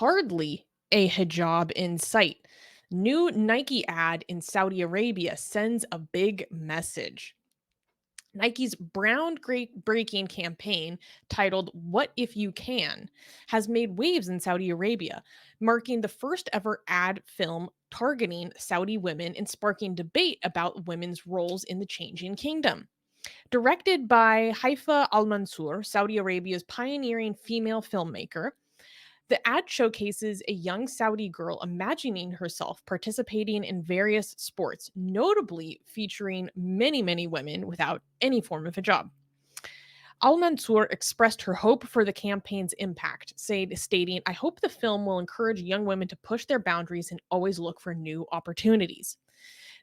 hardly a hijab in sight. New Nike ad in Saudi Arabia sends a big message. Nike's breaking campaign, titled What If You Can, has made waves in Saudi Arabia, marking the first ever ad film targeting Saudi women and sparking debate about women's roles in the changing kingdom. Directed by Haifaa Al-Mansour, Saudi Arabia's pioneering female filmmaker, the ad showcases a young Saudi girl imagining herself participating in various sports, notably featuring many women without any form of hijab. Al Mansour expressed her hope for the campaign's impact, stating, I hope the film will encourage young women to push their boundaries and always look for new opportunities.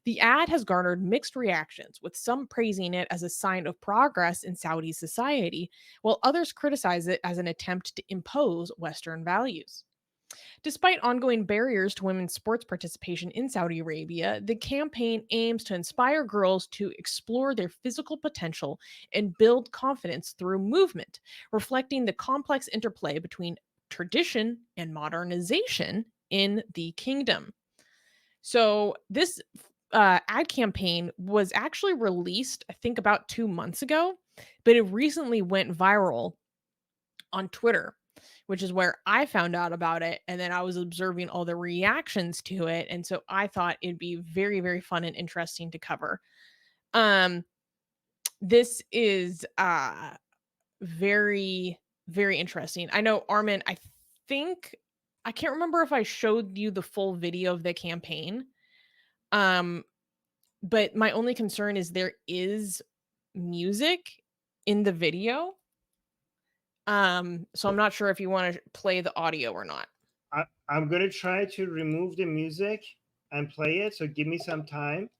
The ad has garnered mixed reactions, with some praising it as a sign of progress in Saudi society, while others criticize it as an attempt to impose Western values. Despite ongoing barriers to women's sports participation in Saudi Arabia, the campaign aims to inspire girls to explore their physical potential and build confidence through movement, reflecting the complex interplay between tradition and modernization in the kingdom. So, this ad campaign was actually released, I think, about 2 months ago, but it recently went viral on Twitter, which is where I found out about it. And then I was observing all the reactions to it. And so I thought it'd be very fun and interesting to cover. Um, this is very interesting. I know, Armin, think I can't remember if I showed you the full video of the campaign. Um, but my only concern is there is music in the video. So I'm not sure if you want to play the audio or not. I'm gonna try to remove the music and play it. So give me some time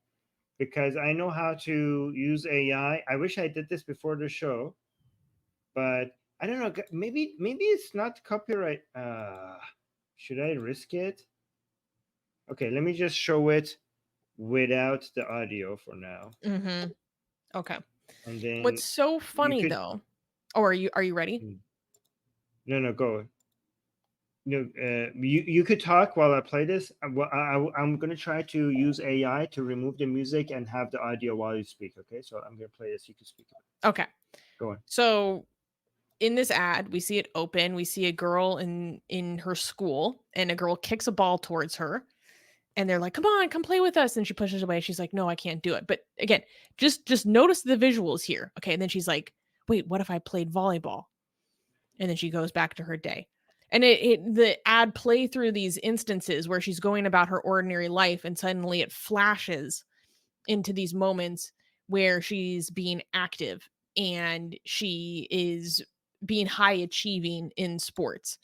because I know how to use AI. I wish I did this before the show, but I don't know. Maybe it's not copyright. Should I risk it? Okay, let me just show it without the audio for now, Mhm. Okay. and then What's so you funny could. though, oh, are you ready? No, no, go. No, you could talk while I play this. I'm gonna try to use AI to remove the music and have the audio while you speak. Okay, so I'm gonna play this. You can speak. Okay. Go on. So in this ad, we see it open. We see a girl in her school, and a girl kicks a ball towards her, and they're like, "Come on, come play with us." And she pushes away. She's like, "No, I can't do it." But again, just notice the visuals here. Okay. And then she's like, "Wait, what if I played volleyball?" And then she goes back to her day. And the ad play through these instances where she's going about her ordinary life, and suddenly it flashes into these moments where she's being active and she is being high achieving in sports.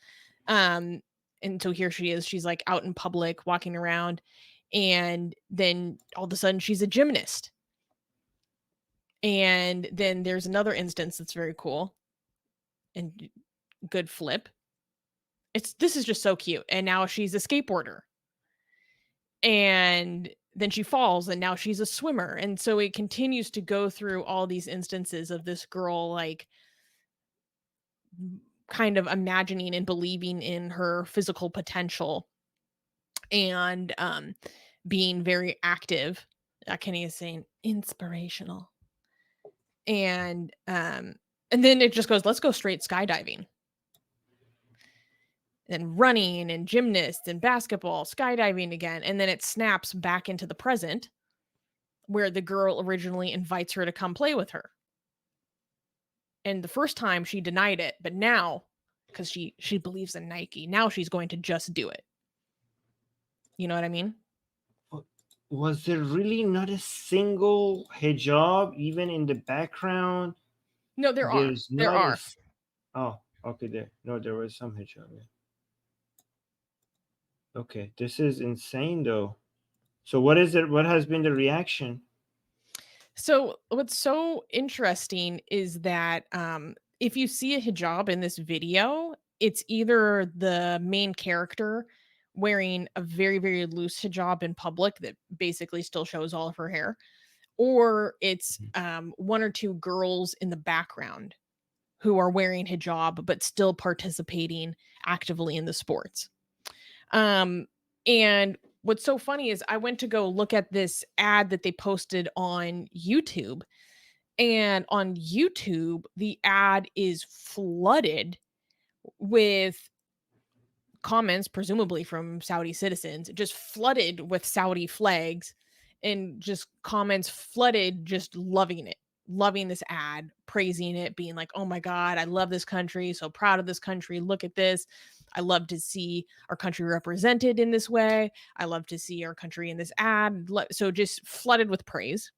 Um, and so here she is, she's like out in public walking around, and then all of a sudden she's a gymnast. And then there's another instance that's very cool and good flip. This is just so cute. And now she's a skateboarder. And then she falls and now she's a swimmer. And so it continues to go through all these instances of this girl like kind of imagining and believing in her physical potential and being very active. I can't even say inspirational. And then it just goes, let's go straight skydiving. And running and gymnasts and basketball, skydiving again. And then it snaps back into the present where the girl originally invites her to come play with her. And the first time she denied it, but now, because she believes in Nike, now she's going to just do it. You know what I mean? Was there really not a single hijab even in the background? No, there are. There's There not a. are. Oh, okay. There was some hijab. Yeah. Okay, this is insane though. So what is it? What has been the reaction? So what's so interesting is that if you see a hijab in this video, it's either the main character wearing a very loose hijab in public that basically still shows all of her hair, or it's one or two girls in the background who are wearing hijab but still participating actively in the sports. Um, and what's so funny is I went to go look at this ad that they posted on YouTube, and on YouTube, the ad is flooded with comments, presumably from Saudi citizens, just flooded with Saudi flags and just comments flooded, just loving it, loving this ad, praising it, being like, oh my God, I love this country, so proud of this country. Look at this. I love to see our country represented in this way. I love to see our country in this ad. So just flooded with praise.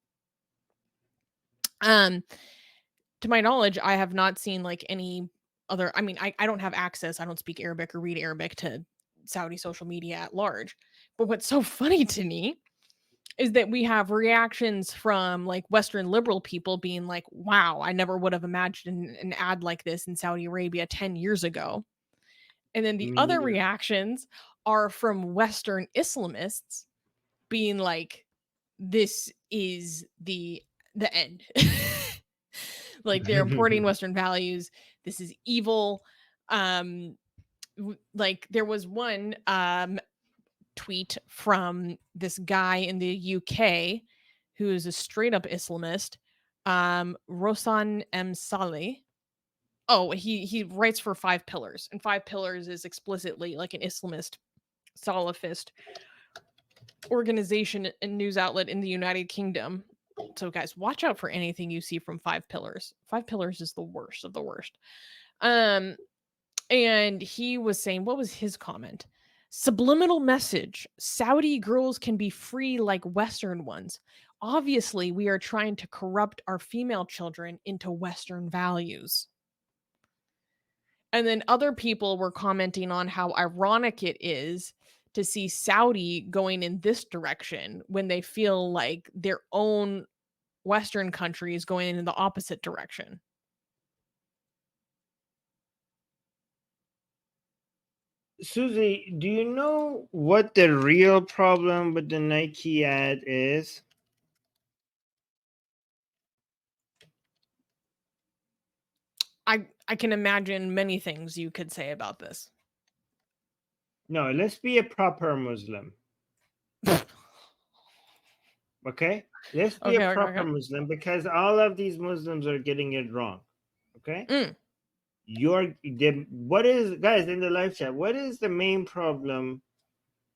Um, to my knowledge, I have not seen like any other, I mean, I don't have access. I don't speak Arabic or read Arabic to Saudi social media at large. But what's so funny to me is that we have reactions from like Western liberal people being like, wow, I never would have imagined an ad like this in Saudi Arabia 10 years ago. And then the Me other neither. reactions are from Western Islamists being like, this is the end. Like they're importing Western values. This is evil. Um, like there was one tweet from this guy in the UK who is a straight up Islamist, Rosan M. Saleh. Oh, he writes for Five Pillars, and Five Pillars is explicitly like an Islamist Salafist organization and news outlet in the United Kingdom. So guys, watch out for anything you see from Five Pillars. Five Pillars is the worst of the worst. Um and he was saying, what was his comment? Subliminal message. Saudi girls can be free like Western ones. Obviously, we are trying to corrupt our female children into Western values. And then other people were commenting on how ironic it is to see Saudi going in this direction when they feel like their own Western country is going in the opposite direction. Susie, do you know what the real problem with the Nike ad is? I can imagine many things you could say about this. No, let's be a proper Muslim. Okay? Let's be a Okay, okay, proper okay. Muslim because all of these Muslims are getting it wrong. Okay? Mm. What is, guys, in the live chat, what is the main problem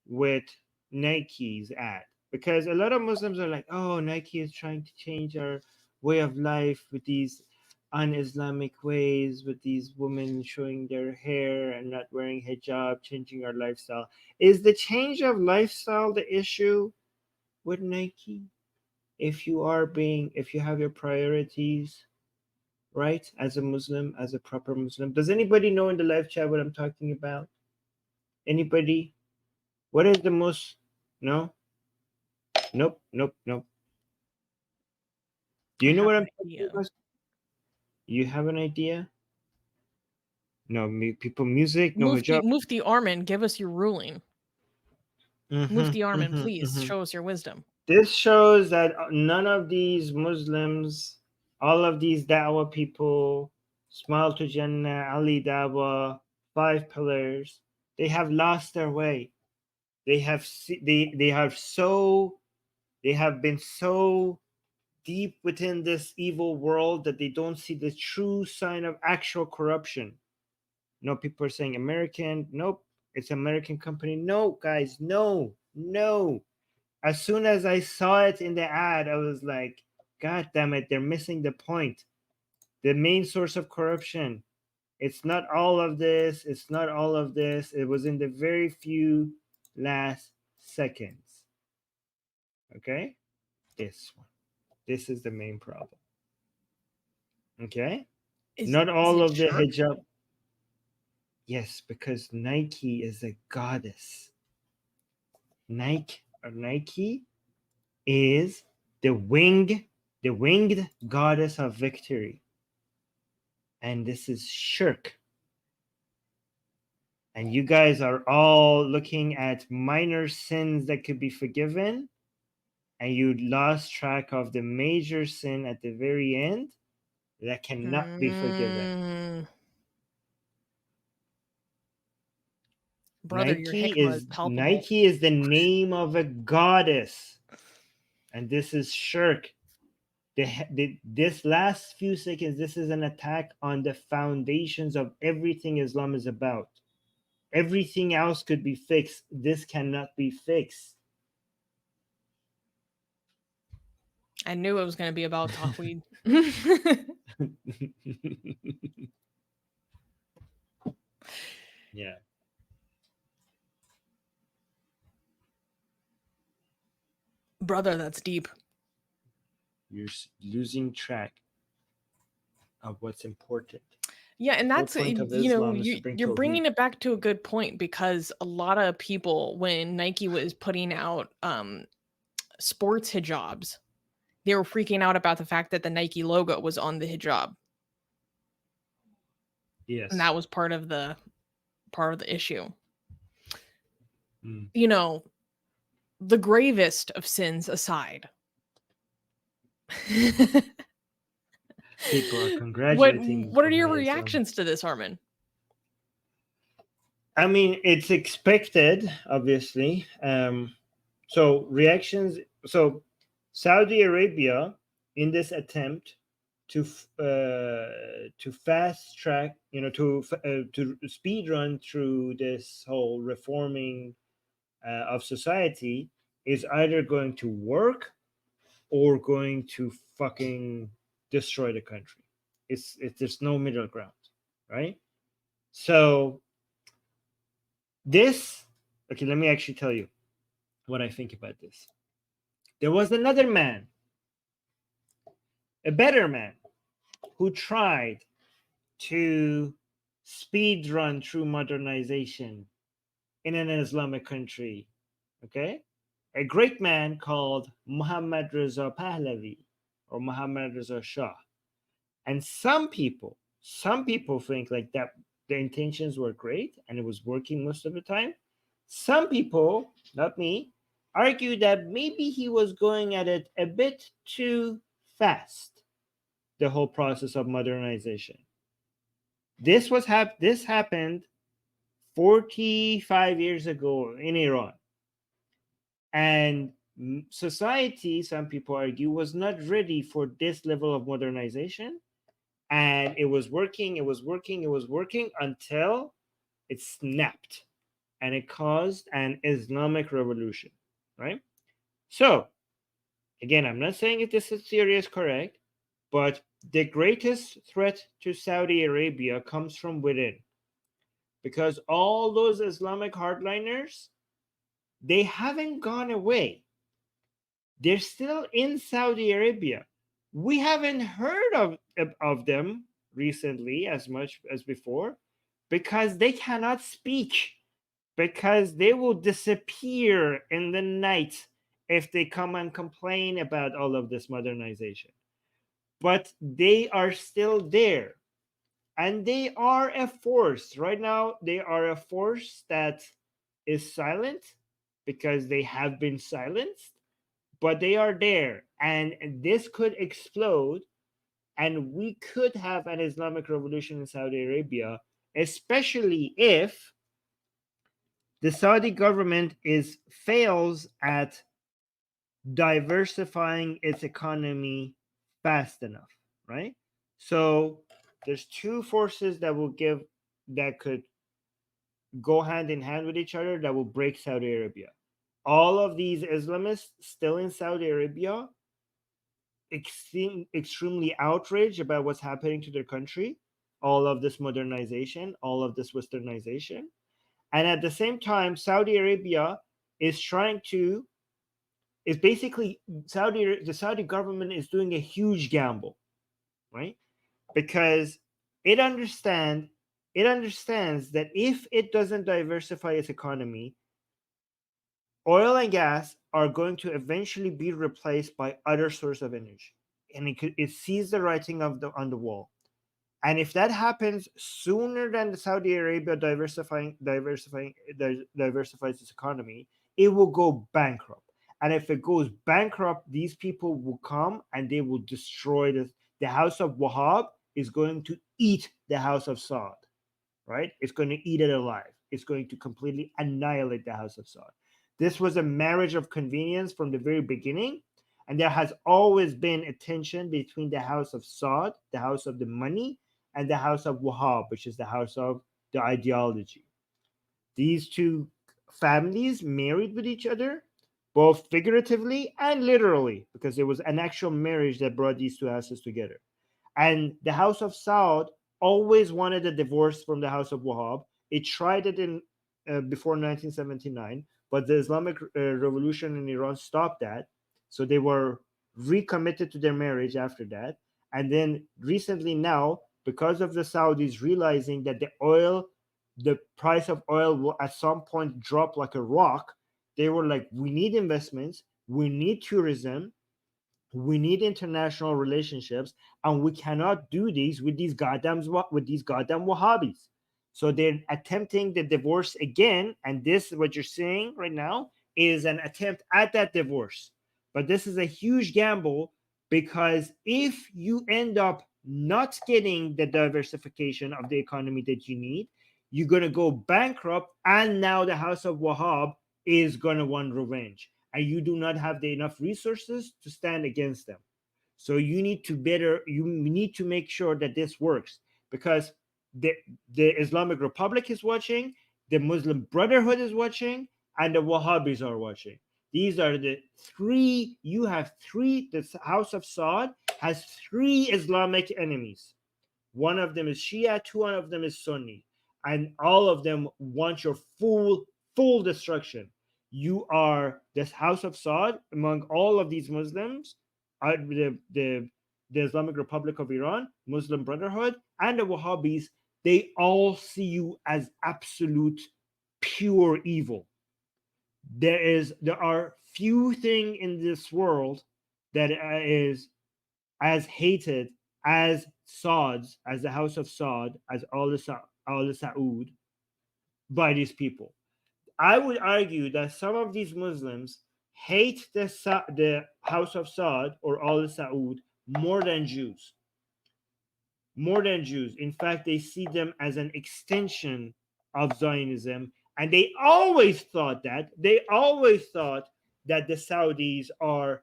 with Nike's ad? Because a lot of Muslims are like, oh, Nike is trying to change our way of life with these un-Islamic ways, with these women showing their hair and not wearing hijab, changing our lifestyle. Is the change of lifestyle the issue with Nike? If you have your priorities right as a Muslim, as a proper Muslim. Does anybody know in the live chat what I'm talking about? Anybody? What is the most? No? Nope, nope, nope. Do I you know have what an I'm talking idea. about? You have an idea? No, people, music, no hijab. Mufti Armin, give us your ruling. Mm-hmm, Mufti Armin, mm-hmm, please mm-hmm. show us your wisdom. This shows that none of these Muslims, all of these Dawah people, Smile to Jannah, Ali Dawah, Five Pillars, they have lost their way. They have been so deep within this evil world that they don't see the true sign of actual corruption. No, people are saying American. Nope, it's American company. No, guys, no, no. As soon as I saw it in the ad, I was like, God damn it, they're missing the point. The main source of corruption. It's not all of this. It's not all of this. It was in the very few last seconds. Okay? This one. This is the main problem. Okay? Not Is all it of the shirk? hijab. Yes, because Nike is a goddess. Nike is the winged goddess of victory. And this is shirk. And you guys are all looking at minor sins that could be forgiven, and you lost track of the major sin at the very end that cannot be forgiven. Mm. Brother, your hikmah is palpable. Nike is the name of a goddess, and this is shirk. This last few seconds, this is an attack on the foundations of everything Islam is about. Everything else could be fixed. This cannot be fixed. I knew it was going to be about Tawhid. Yeah. Brother, that's deep. You're losing track of what's important. Yeah, and The whole that's point of Islam is to bring you're bringing Tawheed. it back to a good point because a lot of people when Nike was putting out sports hijabs, they were freaking out about the fact that the Nike logo was on the hijab. Yes. And that was part of the issue. Mm. You know, the gravest of sins aside. People are congratulating what are your Umar Islam. reactions to this, Armin? I mean, it's expected, obviously. So reactions. So Saudi Arabia, in this attempt to fast track, to speed run through this whole reforming of society, is either going to work or going to fucking destroy the country. It's there's no middle ground, right? So this, okay, let me actually tell you what I think about this. There was another man, a better man, who tried to speed run through modernization in an Islamic country. Okay? A great man called Muhammad Reza Pahlavi or Muhammad Reza Shah. And some people think like that the intentions were great and it was working most of the time. Some people, not me, argue that maybe he was going at it a bit too fast, the whole process of modernization. This happened 45 years ago in Iran. And society, some people argue, was not ready for this level of modernization. And it was working, it was working, it was working until it snapped and it caused an Islamic revolution, right? So, again, I'm not saying if this theory is correct, but the greatest threat to Saudi Arabia comes from within because all those Islamic hardliners, they haven't gone away. They're still in Saudi Arabia. We haven't heard of them recently as much as before because they cannot speak, because they will disappear in the night if they come and complain about all of this modernization. But they are still there. And they are a force. Right now, they are a force that is silent because they have been silenced, but they are there. And this could explode, and we could have an Islamic revolution in Saudi Arabia, especially if the Saudi government is fails at diversifying its economy fast enough, right? So there's two forces that could go hand in hand with each other that will break Saudi Arabia. All of these Islamists still in Saudi Arabia extremely outraged about what's happening to their country, all of this modernization, all of this westernization. And at the same time, Saudi Arabia is trying to is basically the Saudi government is doing a huge gamble, right? Because it understand it understands that if it doesn't diversify its economy, oil and gas are going to eventually be replaced by other source of energy, and it sees the writing on the wall. And if that happens sooner than the Saudi Arabia diversifies its economy, it will go bankrupt. And if it goes bankrupt, these people will come and they will destroy the house of Wahab is going to eat the house of Saud, right? It's going to eat it alive. is going to completely annihilate the House of Saud. This was a marriage of convenience from the very beginning, and there has always been a tension between the House of Saud, the house of the money, and the House of Wahhab, which is the house of the ideology. These two families married with each other, both figuratively and literally, because it was an actual marriage that brought these two houses together. And the House of Saud always wanted a divorce from the House of Wahhab. It tried it in before 1979, but the Islamic Revolution in Iran stopped that. So they were recommitted to their marriage after that. And then recently, now, because of the Saudis realizing that the price of oil will at some point drop like a rock, they were like, we need investments, we need tourism, we need international relationships, and we cannot do these with these goddamn Wahhabis. So they're attempting the divorce again, and this what you're seeing right now is an attempt at that divorce. But this is a huge gamble, because if you end up not getting the diversification of the economy that you need, you're going to go bankrupt, and now the House of Wahhab is going to want revenge, and you do not have the enough resources to stand against them. So you need to make sure that this works, because the the Islamic Republic is watching, the Muslim Brotherhood is watching, and the Wahhabis are watching. These are the three. You have three. The House of Saud has three Islamic enemies. One of them is Shia, two of them is Sunni, and all of them want your full destruction. You are this House of Saud among all of these Muslims, the Islamic Republic of Iran, Muslim Brotherhood, and the Wahhabis. They all see you as absolute pure evil. There are few things in this world that is as hated as Saud's, as the House of Saud, as Al Saud by these people. I would argue that some of these Muslims hate the House of Saud or Al Saud more than Jews. More than Jews. In fact, they see them as an extension of Zionism, and they always thought that the Saudis are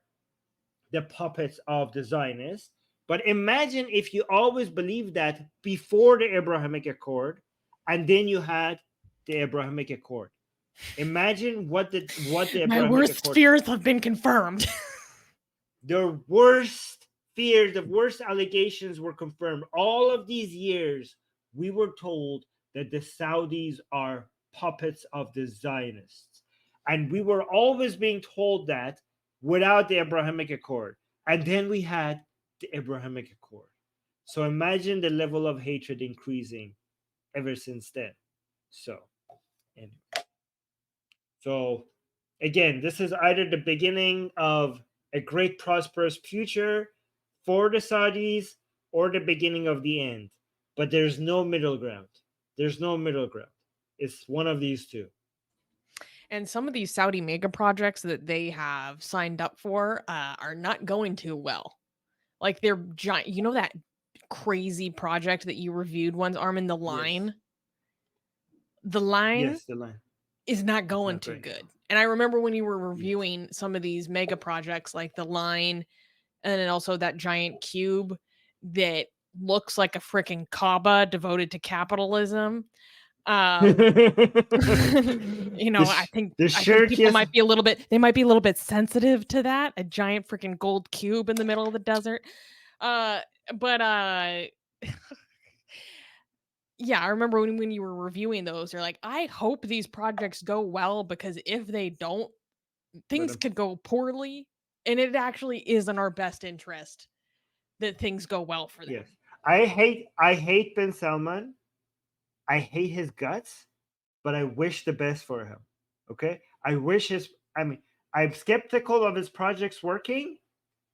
the puppets of the Zionists. But imagine if you always believed that before the Abrahamic Accord, and then you had the Abrahamic Accord. Imagine what the My Abrahamic worst Accord. fears have been confirmed. The worst fears, the worst allegations were confirmed. All of these years, we were told that the Saudis are puppets of the Zionists. And we were always being told that without the Abrahamic Accord. And then we had the Abrahamic Accord. So imagine the level of hatred increasing ever since then. So, anyway. So, again, this is either the beginning of a great prosperous future for the Saudis or the beginning of the end. But there's no middle ground. There's no middle ground. It's one of these two. And some of these Saudi mega projects that they have signed up for are not going too well. Like they're giant. You know that crazy project that you reviewed once, Armin, the Yes. line? The line Yes, the line. is not It's going not too going good. well. And I remember when you were Yes. reviewing some of these mega projects like the line and then also that giant cube that looks like a freaking Kaaba devoted to capitalism. Um, the, I sh- think the I think shirt, people yes. might be a little bit they might be a little bit sensitive to that, a giant freaking gold cube in the middle of the desert. Uh, but yeah, I remember when you were reviewing those, you're like, I hope these projects go well because if they don't, Let things him. could go poorly, and it actually is in our best interest that things go well for Yes. them. I hate Ben Salman. I hate his guts, but I wish the best for him. Okay? I mean, I'm skeptical of his projects working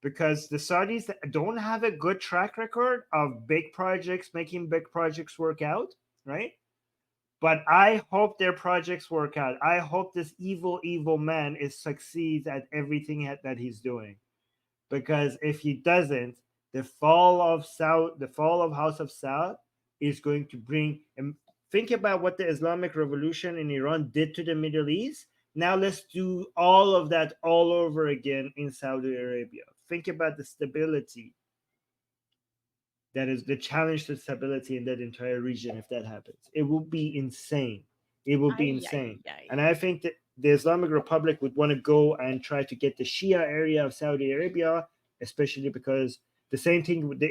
because the Saudis don't have a good track record of big projects, making big projects work out, right? But I hope their projects work out. I hope this evil man is succeeds at everything that he's doing. Because if he doesn't, the fall of House of Saud is going to bring Think about what the Islamic Revolution in Iran did to the Middle East. Now let's do all of that all over again in Saudi Arabia. Think about the stability that is the challenge to stability in that entire region if that happens. It will be insane. It will be Ay, insane. ay, ay. And I think that the Islamic Republic would want to go and try to get the Shia area of Saudi Arabia, especially because the same thing with the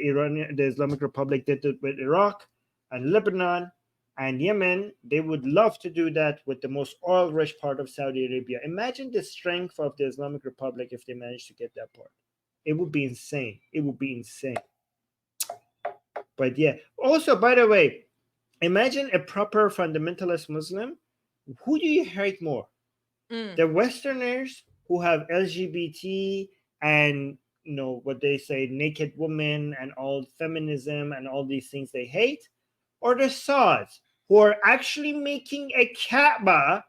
Islamic Republic did with Iraq and Lebanon and Yemen. They would love to do that with the most oil-rich part of Saudi Arabia. Imagine the strength of the Islamic Republic if they managed to get that part. It would be insane. It would be insane. But yeah. Also, by the way, imagine a proper fundamentalist Muslim. Who do you hate more? Mm. The Westerners who have LGBT and what they say, naked women and all feminism and all these things they hate, or the Sauds who are actually making a Kaaba,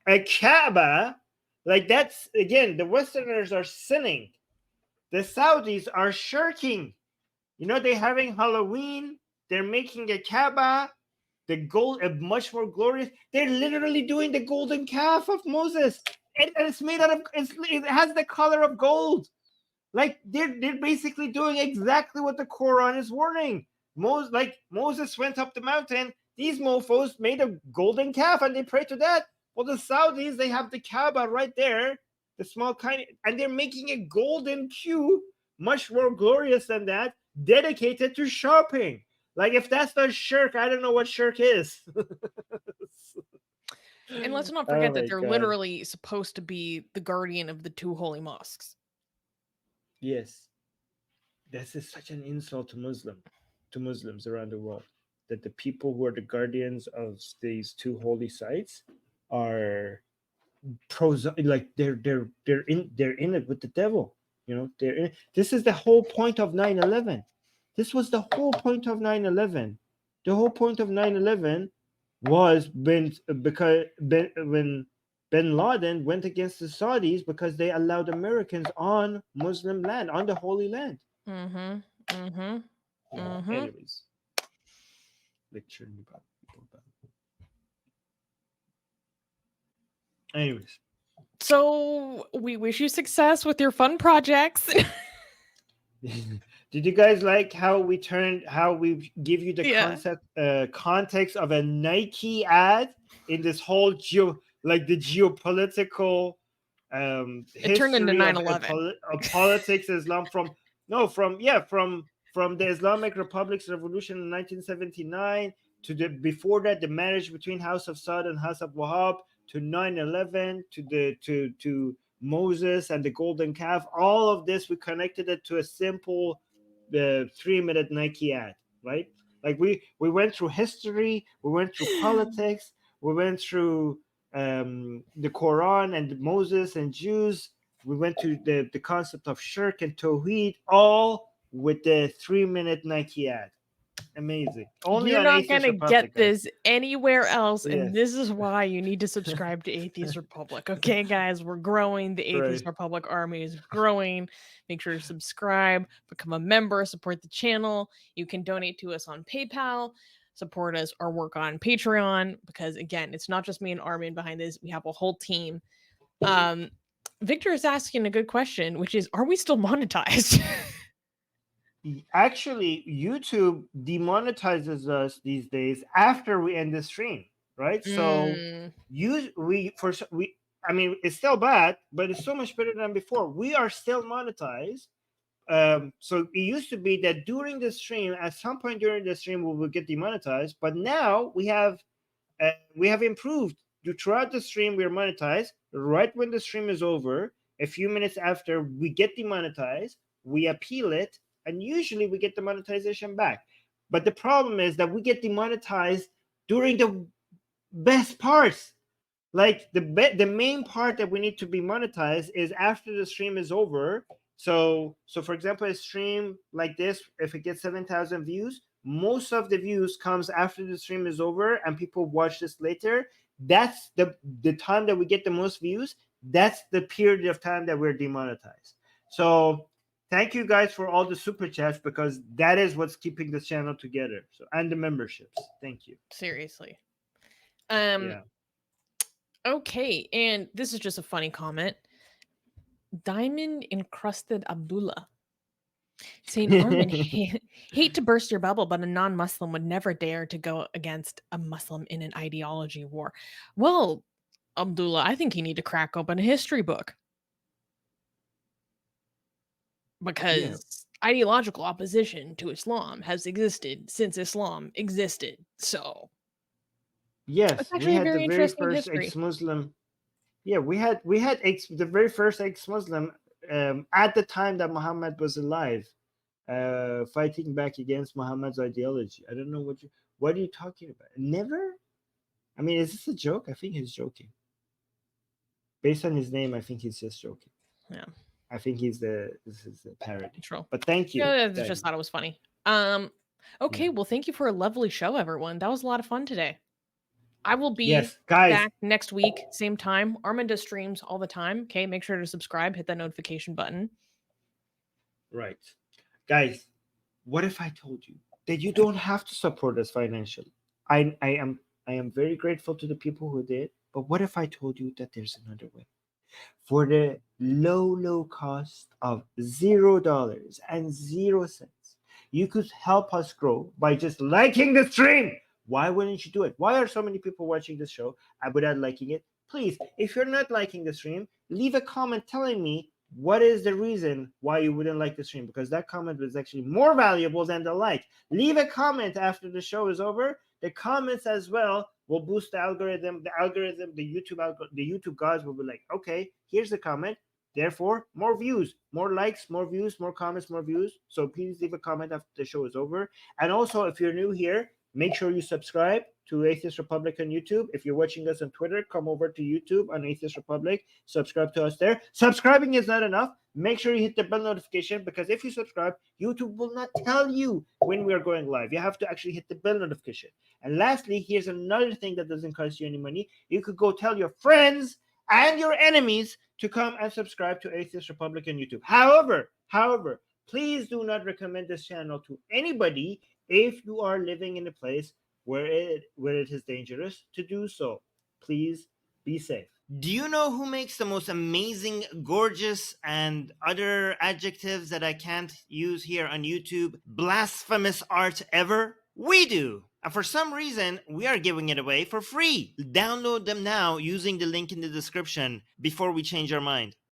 like that's again, the Westerners are sinning. The Saudis are shirking. They're having Halloween. They're making a Kaaba, the gold, a much more glorious. They're literally doing the golden calf of Moses, and it's made out of. It has the color of gold. Like they're basically doing exactly what the Quran is warning. Moses went up the mountain. These mofo's made a golden calf and they pray to that. Well, the Saudis, they have the Kaaba right there, the small kind, and they're making a golden cube, much more glorious than that, dedicated to shopping. Like if that's not shirk, I don't know what shirk is. And let's not Oh forget that my they're god. literally supposed to be the guardian of the two holy mosques. Yes. This is such an insult to Muslims around the world, that the people who are the guardians of these two holy sites are pros, like they're in it with the devil. This is the whole point of 9/11. This was the whole point of 9/11. The whole point of 9/11 was when bin Laden went against the Saudis because they allowed Americans on Muslim land, on the Holy Land. Mm-hmm. Mm-hmm. Yeah. Mm-hmm. Anyways, lecturing about people. Anyways, So we wish you success with your fun projects. did you guys like how we give you the Yeah. context of a Nike ad in this whole the geopolitical It turned into history of, 9/11. of politics, Islam from no from yeah from the Islamic Republic's revolution in 1979 to the before that, the marriage between House of Saud and House of Wahab, to 9/11, to the to Moses and the golden calf. All of this, we connected it to a simple 3-minute Nike ad, right? Like we went through history, we went through politics, we went through the Quran and Moses and Jews. We went to the concept of shirk and tawheed, all with the 3-minute Nike ad. Amazing. Only You're on not going Atheist to get Republic, guys. this anywhere else. And Yes. this is why you need to subscribe to Atheist Republic. Okay, guys, we're growing. The Atheist Right. Republic army is growing. Make sure to subscribe, become a member, support the channel. You can donate to us on PayPal, support us, or work on Patreon. Because again, it's not just me and Armin behind this, we have a whole team. Um, Victor is asking a good question, which is, are we still monetized? Actually, YouTube demonetizes us these days after we end the stream, right? So Mm, you we for we I mean, it's still bad, but it's so much better than before. We are still monetized. So it used to be that during the stream, at some point during the stream, we will get demonetized, but now we have improved. Throughout the stream, we're monetized. Right when the stream is over, a few minutes after we get demonetized, we appeal it, and usually we get the monetization back. But the problem is that we get demonetized during the best parts. Like the main part that we need to be monetized is after the stream is over. So for example, a stream like this, if it gets 7,000 views, most of the views comes after the stream is over and people watch this later. That's the time that we get the most views. That's the period of time that we're demonetized. So thank you guys for all the super chats, because that is what's keeping this channel together. So, and the memberships. Thank you. seriously. Um, Yeah. okay, and this is just a funny comment. Diamond encrusted Abdullah. Saint Armin, hate to burst your bubble, but a non Muslim would never dare to go against a Muslim in an ideology war. Well, Abdullah, I think you need to crack open a history book Yeah. because ideological opposition to Islam has existed since Islam existed. So it's Yes, we actually a had the very very interesting first history. ex-Muslim. Yeah, the very first ex-Muslim at the time that Muhammad was alive, fighting back against Muhammad's ideology. I don't know what are you talking about? Never? I mean, is this a joke? I think he's joking. Based on his name, I think he's just joking. Yeah, I think this is a parody. true. But thank you. Yeah, I just Thank thought it was funny. Um, Yeah. okay, well, thank you for a lovely show, everyone. That was a lot of fun today. I will be Yes, guys. back next week, same time. Armin does streams all the time. Okay, make sure to subscribe, hit that notification button. Right. Guys, what if I told you that you don't have to support us financially? I am very grateful to the people who did, but what if I told you that there's another way? For the low cost of $0 and 0 cents, you could help us grow by just liking the stream. Why wouldn't you do it? Why are so many people watching this show without liking it? Please, if you're not liking the stream, leave a comment telling me what is the reason why you wouldn't like the stream, because that comment was actually more valuable than the like. Leave a comment after the show is over. The comments as well will boost the algorithm. The YouTube guys will be like, okay, here's the comment. Therefore, more views, more likes, more views, more comments, more views. So please leave a comment after the show is over. And also, if you're new here, make sure you subscribe to Atheist Republic on YouTube. If you're watching us on Twitter, come over to YouTube on Atheist Republic. Subscribe to us there. Subscribing is not enough. Make sure you hit the bell notification, because if you subscribe, YouTube will not tell you when we are going live. You have to actually hit the bell notification. And lastly, here's another thing that doesn't cost you any money. You could go tell your friends and your enemies to come and subscribe to Atheist Republic on YouTube. However, please do not recommend this channel to anybody if you are living in a place where it is dangerous to do so. Please be safe. Do you know who makes the most amazing, gorgeous, and other adjectives that I can't use here on YouTube, blasphemous art ever? We do! And for some reason, we are giving it away for free. Download them now using the link in the description before we change our mind.